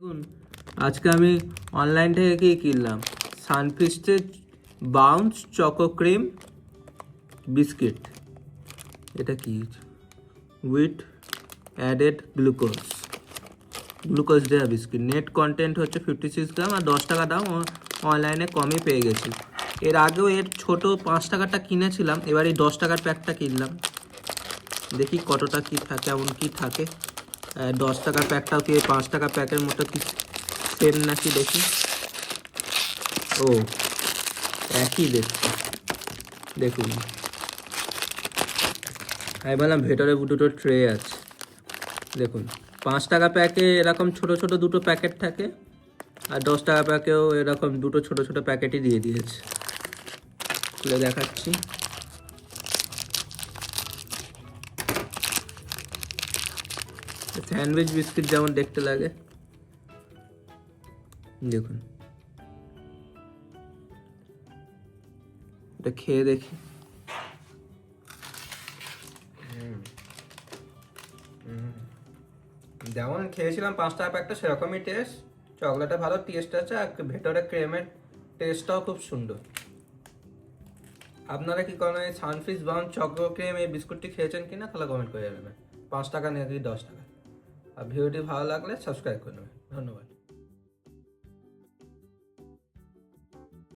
দেখুন, আজকে আমি অনলাইন থেকে কি কিনলাম, সানফিস্টের বাউন্স চকো ক্রিম বিস্কিট। এটা কি উইথ অ্যাডেড গ্লুকোজ দেওয়া বিস্কিট। নেট কন্টেন্ট হচ্ছে 56 গ্রাম আর 10 টাকা দাম। অনলাইনে কমই পেয়ে গেছি। এর আগেও এর ছোট 5 টাকাটা কিনেছিলাম, এবার এই 10 টাকার প্যাকটা কিনলাম। দেখি কতটা কি থাকে, এমন কি থাকে। 10 টাকার প্যাকটাও কি 5 টাকা প্যাকের মতো কি সেম নাকি দেখি। ও, একই দেখতে। দেখুন, আমি বললাম ভেতরে দুটো ট্রে আছে। দেখুন, 5 টাকা প্যাকে এরকম ছোট ছোট দুটো প্যাকেট থাকে, আর 10 টাকা প্যাকেও এরকম দুটো ছোট ছোট প্যাকেটই দিয়ে দিয়েছে। খুলে দেখাচ্ছি। স্যান্ডউইচ বিস্কিট যেমন দেখতে লাগে, দেখুন এটা খেয়ে দেখি। যেমন খেয়েছিলাম 5 টাকা প্যাকটা সেরকমই টেস্ট। চকলেটে ভালো টেস্ট আছে, আর ভেতরে ক্রিমের টেস্টটাও খুব সুন্দর। আপনারা কি কোনো এই সানফিস্ট বাউন্স চকো ক্রিম এই বিস্কুটটি খেয়েছেন কিনা, তাহলে কমেন্ট করে জানাবেন। 5 টাকা নাকি 10 টাকা। আর ভিডিওটি ভালো লাগলে সাবস্ক্রাইব করে নেবেন। ধন্যবাদ।